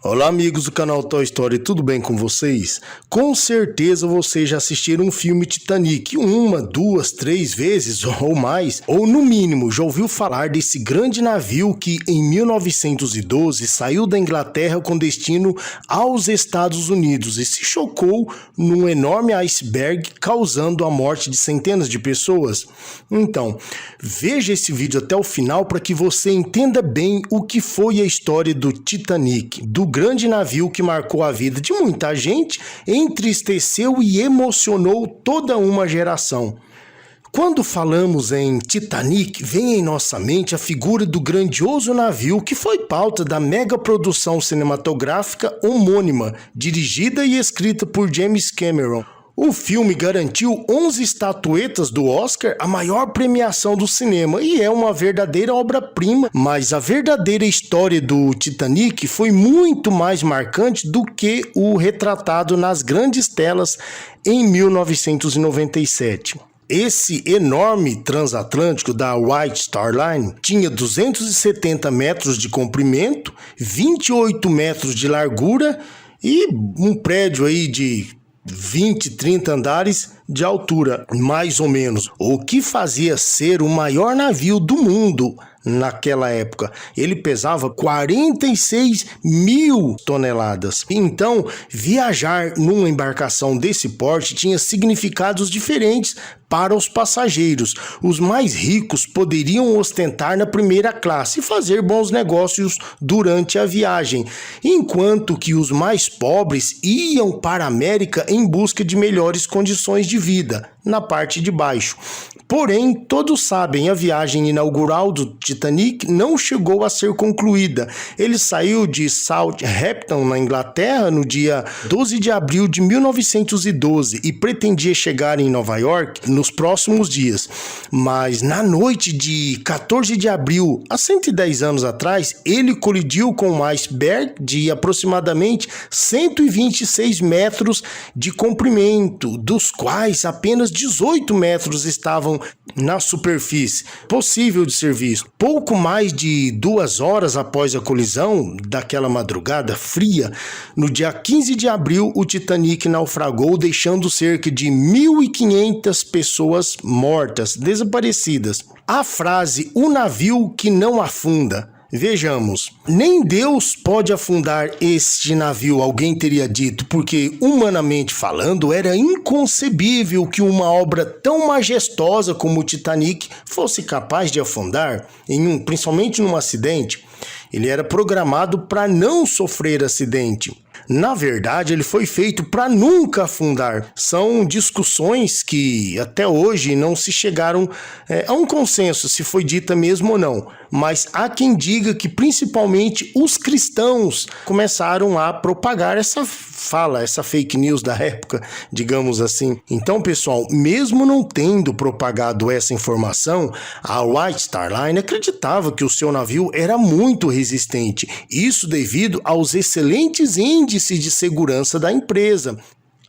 Olá amigos do canal Toy Story, tudo bem com vocês? Com certeza vocês já assistiram o filme Titanic uma, duas, três vezes ou mais, ou no mínimo já ouviu falar desse grande navio que em 1912 saiu da Inglaterra com destino aos Estados Unidos e se chocou num enorme iceberg, causando a morte de centenas de pessoas. Então, veja esse vídeo até o final para que você entenda bem o que foi a história do Titanic, do grande navio que marcou a vida de muita gente, entristeceu e emocionou toda uma geração. Quando falamos em Titanic, vem em nossa mente a figura do grandioso navio que foi pauta da mega produção cinematográfica homônima, dirigida e escrita por James Cameron. O filme garantiu 11 estatuetas do Oscar, a maior premiação do cinema, e é uma verdadeira obra-prima, mas a verdadeira história do Titanic foi muito mais marcante do que o retratado nas grandes telas em 1997. Esse enorme transatlântico da White Star Line tinha 270 metros de comprimento, 28 metros de largura e um prédio aí de 20, 30 andares de altura, mais ou menos, o que fazia ser o maior navio do mundo naquela época. Ele pesava 46 mil toneladas. Então, viajar numa embarcação desse porte tinha significados diferentes para os passageiros. Os mais ricos poderiam ostentar na primeira classe e fazer bons negócios durante a viagem, enquanto que os mais pobres iam para a América em busca de melhores condições de vida, na parte de baixo. Porém, todos sabem, a viagem inaugural do Titanic não chegou a ser concluída. Ele saiu de Southampton, na Inglaterra, no dia 12 de abril de 1912 e pretendia chegar em Nova York nos próximos dias. Mas na noite de 14 de abril, há 110 anos atrás, ele colidiu com um iceberg de aproximadamente 126 metros de comprimento, dos quais apenas 18 metros estavam na superfície, possível de ser visto. Pouco mais de 2 horas após a colisão, daquela madrugada fria, no dia 15 de abril, o Titanic naufragou, deixando cerca de 1.500 pessoas mortas, desaparecidas. A frase "o navio que não afunda", vejamos, nem Deus pode afundar este navio, alguém teria dito, porque, humanamente falando, era inconcebível que uma obra tão majestosa como o Titanic fosse capaz de afundar, principalmente num acidente. Ele era programado para não sofrer acidente. Na verdade, ele foi feito para nunca afundar. São discussões que até hoje não se chegaram a um consenso se foi dita mesmo ou não. Mas há quem diga que principalmente os cristãos começaram a propagar essa fala, essa fake news da época, digamos assim. Então, pessoal, mesmo não tendo propagado essa informação, a White Star Line acreditava que o seu navio era muito resistente. Isso devido aos excelentes índices de segurança da empresa.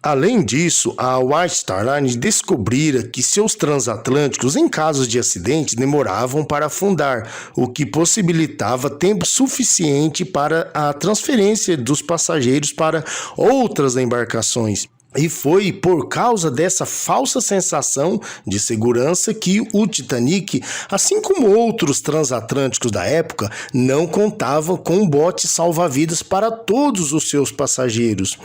Além disso, a White Star Line descobrira que seus transatlânticos, em casos de acidente, demoravam para afundar, o que possibilitava tempo suficiente para a transferência dos passageiros para outras embarcações. E foi por causa dessa falsa sensação de segurança que o Titanic, assim como outros transatlânticos da época, não contavam com botes salva-vidas para todos os seus passageiros.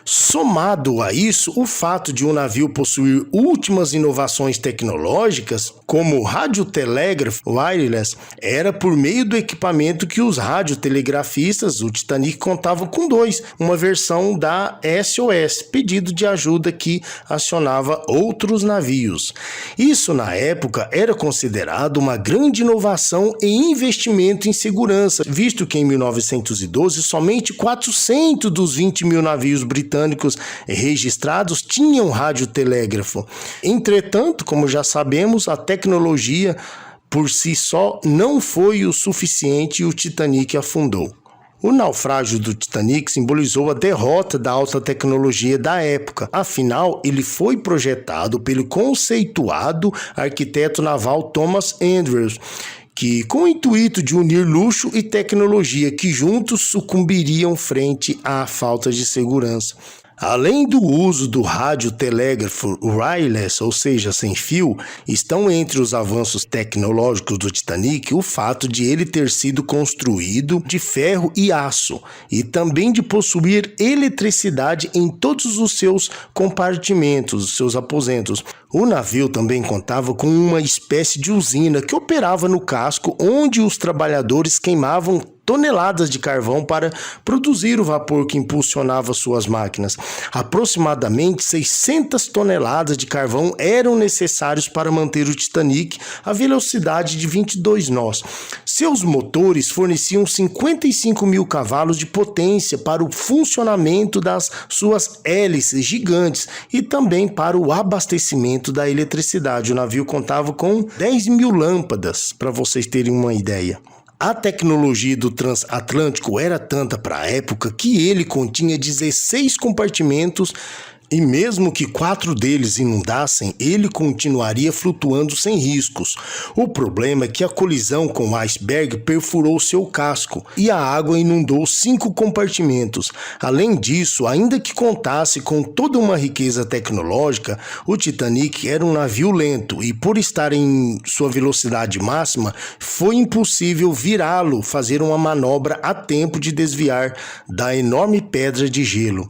Somado a isso, o fato de um navio possuir últimas inovações tecnológicas, como o radiotelégrafo wireless, era por meio do equipamento que os radiotelegrafistas, o Titanic, contavam com 2, uma versão da SOS, pedido de ajuda que acionava outros navios. Isso, na época, era considerado uma grande inovação e investimento em segurança, visto que em 1912 somente 400 dos 20 mil navios britânicos registrados tinham radiotelégrafo. Entretanto, como já sabemos, a tecnologia por si só não foi o suficiente e o Titanic afundou. O naufrágio do Titanic simbolizou a derrota da alta tecnologia da época. Afinal, ele foi projetado pelo conceituado arquiteto naval Thomas Andrews, que com o intuito de unir luxo e tecnologia que juntos sucumbiriam frente à falta de segurança. Além do uso do radiotelégrafo wireless, ou seja, sem fio, estão entre os avanços tecnológicos do Titanic o fato de ele ter sido construído de ferro e aço e também de possuir eletricidade em todos os seus compartimentos, os seus aposentos. O navio também contava com uma espécie de usina que operava no casco, onde os trabalhadores queimavam toneladas de carvão para produzir o vapor que impulsionava suas máquinas. Aproximadamente 600 toneladas de carvão eram necessários para manter o Titanic à velocidade de 22 nós. Seus motores forneciam 55 mil cavalos de potência para o funcionamento das suas hélices gigantes e também para o abastecimento da eletricidade. O navio contava com 10 mil lâmpadas, para vocês terem uma ideia. A tecnologia do transatlântico era tanta para a época que ele continha 16 compartimentos e mesmo que 4 deles inundassem, ele continuaria flutuando sem riscos. O problema é que a colisão com o iceberg perfurou seu casco e a água inundou 5 compartimentos. Além disso, ainda que contasse com toda uma riqueza tecnológica, o Titanic era um navio lento e, por estar em sua velocidade máxima, foi impossível virá-lo fazer uma manobra a tempo de desviar da enorme pedra de gelo.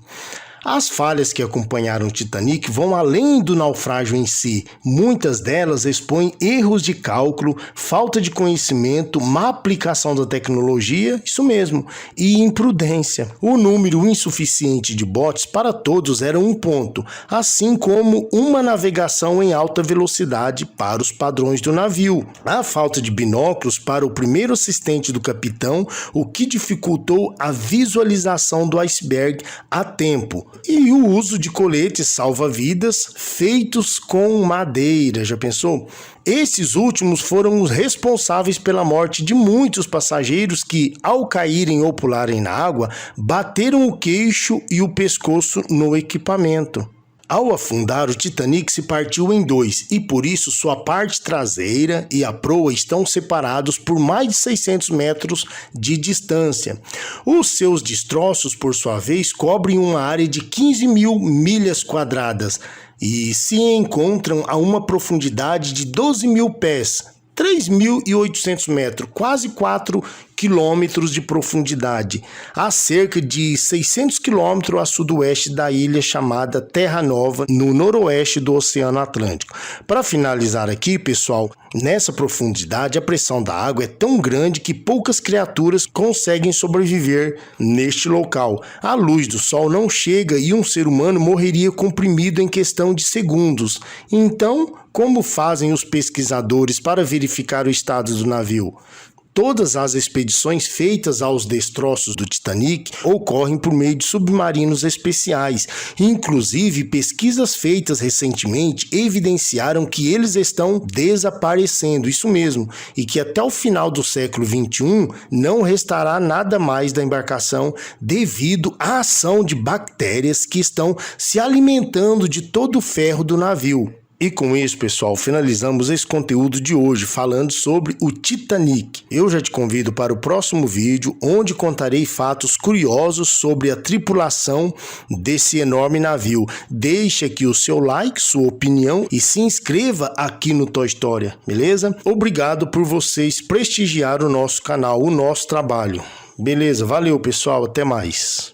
As falhas que acompanharam o Titanic vão além do naufrágio em si. Muitas delas expõem erros de cálculo, falta de conhecimento, má aplicação da tecnologia, isso mesmo, e imprudência. O número insuficiente de botes para todos era um ponto, assim como uma navegação em alta velocidade para os padrões do navio. A falta de binóculos para o primeiro assistente do capitão, o que dificultou a visualização do iceberg a tempo. E o uso de coletes salva-vidas feitos com madeira, já pensou? Esses últimos foram os responsáveis pela morte de muitos passageiros que, ao caírem ou pularem na água, bateram o queixo e o pescoço no equipamento. Ao afundar, o Titanic se partiu em 2 e por isso sua parte traseira e a proa estão separados por mais de 600 metros de distância. Os seus destroços, por sua vez, cobrem uma área de 15 mil milhas quadradas e se encontram a uma profundidade de 12 mil pés, 3.800 metros, quase 4 quilômetros de profundidade, a cerca de 600 quilômetros a sudoeste da ilha chamada Terra Nova, no noroeste do Oceano Atlântico. Para finalizar aqui, pessoal, nessa profundidade a pressão da água é tão grande que poucas criaturas conseguem sobreviver neste local. A luz do sol não chega e um ser humano morreria comprimido em questão de segundos. Então, como fazem os pesquisadores para verificar o estado do navio? Todas as expedições feitas aos destroços do Titanic ocorrem por meio de submarinos especiais. Inclusive, pesquisas feitas recentemente evidenciaram que eles estão desaparecendo, isso mesmo, e que até o final do século XXI não restará nada mais da embarcação devido à ação de bactérias que estão se alimentando de todo o ferro do navio. E com isso, pessoal, finalizamos esse conteúdo de hoje falando sobre o Titanic. Eu já te convido para o próximo vídeo, onde contarei fatos curiosos sobre a tripulação desse enorme navio. Deixe aqui o seu like, sua opinião e se inscreva aqui no Toy História, beleza? Obrigado por vocês prestigiar o nosso canal, o nosso trabalho. Beleza, valeu pessoal, até mais.